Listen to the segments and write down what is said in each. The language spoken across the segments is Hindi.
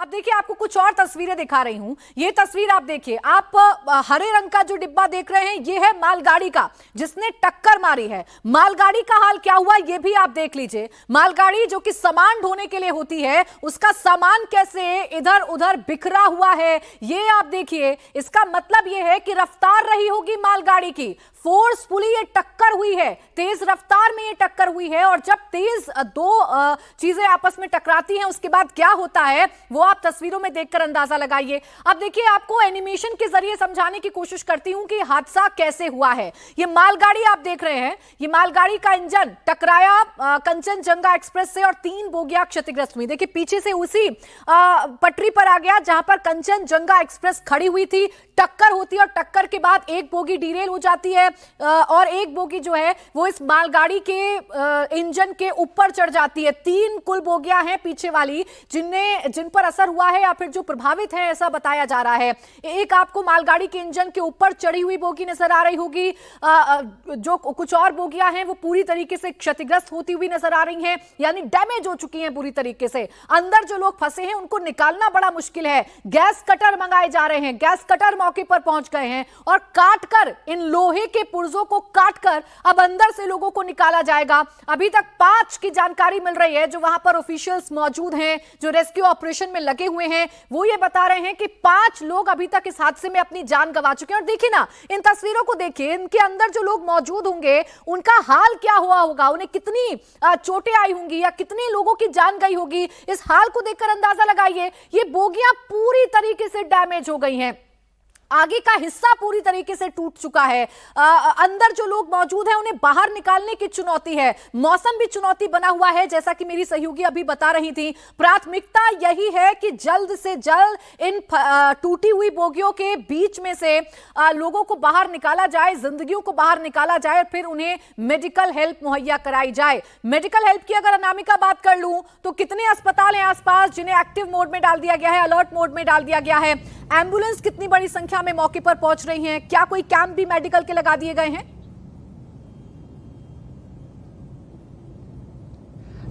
अब देखिए आपको कुछ और तस्वीरें दिखा रही हूं। ये तस्वीर आप देखिए, आप हरे रंग का जो डिब्बा देख रहे हैं ये है मालगाड़ी का जिसने टक्कर मारी है। मालगाड़ी का हाल क्या हुआ ये भी आप देख लीजिए। मालगाड़ी जो कि सामान ढोने के लिए होती है उसका सामान कैसे इधर उधर बिखरा हुआ है ये आप देखिए। इसका मतलब ये है कि रफ्तार रही होगी मालगाड़ी की, फोर्सफुली ये टक्कर हुई है, तेज रफ्तार में ये टक्कर हुई है। और जब तेज दो चीजें आपस में टकराती हैं उसके बाद क्या होता है वो आप तस्वीरों में देखकर अंदाजा लगाइए। अब देखिए आपको एनिमेशन के जरिए समझाने की कोशिश करती हूं कि हादसा कैसे हुआ है। ये मालगाड़ी आप देख रहे हैं, ये मालगाड़ी का इंजन टकराया कंचनजंगा एक्सप्रेस से और 3 बोगियां क्षतिग्रस्त हुई। देखिए पीछे से उसी पटरी पर आ गया जहां पर कंचनजंगा एक्सप्रेस खड़ी हुई थी, टक्कर होती है और टक्कर के बाद एक बोगी डिरेल हो जाती है और एक बोगी जो है वो इस मालगाड़ी के इंजन के ऊपर चढ़ जाती है। 3 कुल बोगियां हैं पीछे वाली जिन पर असर हुआ है या फिर जो प्रभावित है ऐसा बताया जा रहा है। एक आपको मालगाड़ी के इंजन के ऊपर चढ़ी हुई बोगी नजर आ रही होगी, जो कुछ और बोगियां हैं वो पूरी तरीके से क्षतिग्रस्त होती हुई नजर आ रही हैं, यानी डैमेज हो चुकी हैं पूरी तरीके से। अंदर जो लोग फंसे हैं उनको निकालना बड़ा मुश्किल है। गैस कटर मंगाए जा रहे हैं, गैस कटर मौके पर पहुंच गए हैं और काटकर इन लोहे के पुर्जों को काटकर अब अंदर से लोगों को निकाला जाएगा। अभी तक 5 की जानकारी मिल रही है। जो वहां पर ऑफिशियल्स मौजूद हैं जो रेस्क्यू ऑपरेशन में लगे हुए हैं वो ये बता रहे हैं कि 5 लोग अभी तक इस हादसे में अपनी जान गंवा चुके हैं। और देखिए ना, इन तस्वीरों को देखिए, इनके अंदर जो लोग मौजूद होंगे उनका हाल क्या हुआ होगा, उन्हें कितनी चोटें आई होंगी या कितने लोगों की जान गई होगी। इस हाल को देखकर अंदाजा लगाइए। ये बोगियां पूरी तरीके से डैमेज हो गई हैं, आगे का हिस्सा पूरी तरीके से टूट चुका है। अंदर जो लोग मौजूद हैं उन्हें बाहर निकालने की चुनौती है। मौसम भी चुनौती बना हुआ है, जैसा कि मेरी सहयोगी अभी बता रही थी। प्राथमिकता यही है कि जल्द से जल्द इन टूटी हुई बोगियों के बीच में से लोगों को बाहर निकाला जाए, जिंदगियों को बाहर निकाला जाए और फिर उन्हें मेडिकल हेल्प मुहैया कराई जाए। मेडिकल हेल्प की अगर अनामिका बात कर लूं तो कितने अस्पताल हैं आसपास जिन्हें एक्टिव मोड में डाल दिया गया है, अलर्ट मोड में डाल दिया गया है। एम्बुलेंस कितनी बड़ी संख्या में मौके पर पहुंच रही हैं, क्या कोई कैंप भी मेडिकल के लगा दिए गए हैं?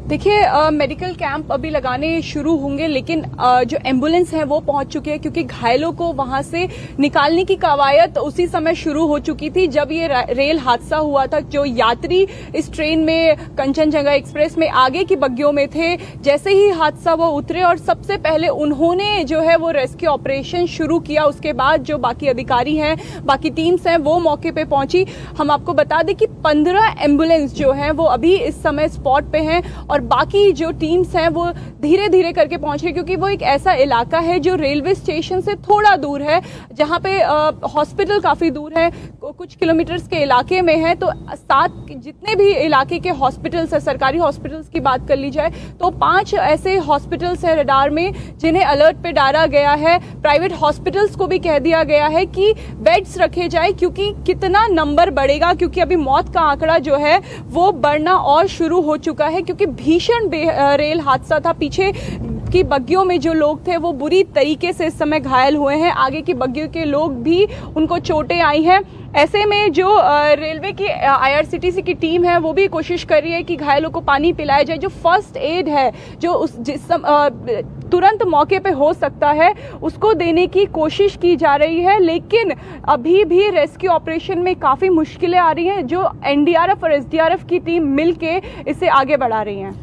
देखिए मेडिकल कैंप अभी लगाने शुरू होंगे, लेकिन जो एम्बुलेंस है वो पहुंच चुके हैं क्योंकि घायलों को वहां से निकालने की कवायद उसी समय शुरू हो चुकी थी जब ये रेल हादसा हुआ था। जो यात्री इस ट्रेन में कंचनजंगा एक्सप्रेस में आगे की बग्गियों में थे, जैसे ही हादसा वो उतरे और सबसे पहले उन्होंने जो है वो रेस्क्यू ऑपरेशन शुरू किया। उसके बाद जो बाकी अधिकारी हैं, बाकी टीम्स हैं वो मौके पे पहुंची। हम आपको बता दें कि 15 एम्बुलेंस जो है वो अभी इस समय स्पॉट पे हैं और बाकी जो टीम्स हैं वो धीरे धीरे करके पहुंच रही, क्योंकि वो एक ऐसा इलाका है जो रेलवे स्टेशन से थोड़ा दूर है, जहां पे हॉस्पिटल काफी दूर है, कुछ किलोमीटर्स के इलाके में है। तो 7 जितने भी इलाके के हॉस्पिटल्स है, सरकारी हॉस्पिटल्स की बात कर ली जाए तो 5 ऐसे हॉस्पिटल्स है रडार में जिन्हें अलर्ट पे डाला गया है। प्राइवेट हॉस्पिटल्स को भी कह दिया गया है कि बेड्स रखे जाए, क्योंकि कितना नंबर बढ़ेगा, क्योंकि अभी मौत का आंकड़ा जो है वो बढ़ना और शुरू हो चुका है, क्योंकि भीषण रेल हादसा था। पीछे की बग्गियों में जो लोग थे वो बुरी तरीके से इस समय घायल हुए हैं, आगे की बग्गियों के लोग भी उनको चोटें आई हैं। ऐसे में जो रेलवे की IRCTC की टीम है वो भी कोशिश कर रही है कि घायलों को पानी पिलाया जाए। जो फर्स्ट एड है जो तुरंत मौके पे हो सकता है उसको देने की कोशिश की जा रही है, लेकिन अभी भी रेस्क्यू ऑपरेशन में काफ़ी मुश्किलें आ रही हैं, जो NDRF और SDRF की टीम मिलके इसे आगे बढ़ा रही हैं।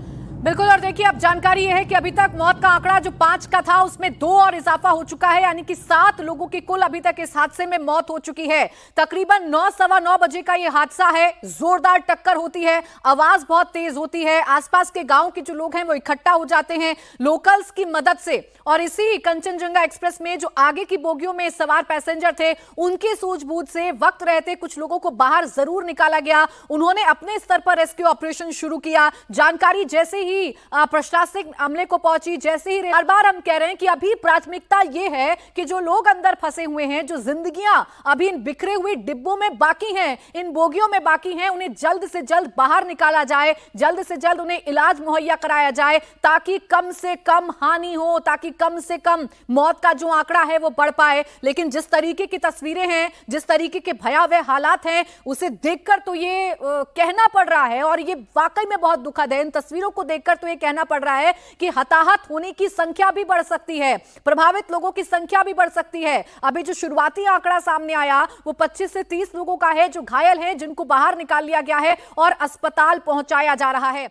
बिल्कुल। और देखिए अब जानकारी यह है कि अभी तक मौत का आंकड़ा जो 5 का था उसमें 2 और इजाफा हो चुका है, यानी कि 7 लोगों की कुल अभी तक इस हादसे में मौत हो चुकी है। तकरीबन 9 सवा 9 बजे का यह हादसा है। जोरदार टक्कर होती है, आवाज बहुत तेज होती है, आसपास के गांव के जो लोग हैं वो इकट्ठा हो जाते हैं लोकल्स की मदद से। और इसी कंचनजंगा एक्सप्रेस में जो आगे की बोगियों में सवार पैसेंजर थे उनकी सूझबूझ से वक्त रहते कुछ लोगों को बाहर जरूर निकाला गया। उन्होंने अपने स्तर पर रेस्क्यू ऑपरेशन शुरू किया। जानकारी जैसे ही प्रशासनिक अमले को पहुंची, जैसे ही बार बार हम कह रहे हैं कि अभी प्राथमिकता यह है कि जो लोग अंदर फंसे हुए हैं, जो जिंदगियां अभी इन बिखरे हुए डिब्बों में बाकी हैं, इन बोगियों में बाकी हैं, उन्हें जल्द से जल्द बाहर निकाला जाए, जल्द से जल्द उन्हें इलाज मुहैया कराया जाए ताकि कम से कम हानि हो, ताकि कम से कम मौत का जो आंकड़ा है वो बढ़ पाए। लेकिन जिस तरीके की तस्वीरें हैं, जिस तरीके के भयावह हालात हैं, उसे देखकर तो ये कहना पड़ रहा है और ये वाकई में बहुत दुखद है। इन तस्वीरों को देख देखकर तो ये कहना पड़ रहा है कि हताहत होने की संख्या भी बढ़ सकती है, प्रभावित लोगों की संख्या भी बढ़ सकती है। अभी जो शुरुआती आंकड़ा सामने आया वो 25 से 30 लोगों का है जो घायल हैं, जिनको बाहर निकाल लिया गया है और अस्पताल पहुंचाया जा रहा है।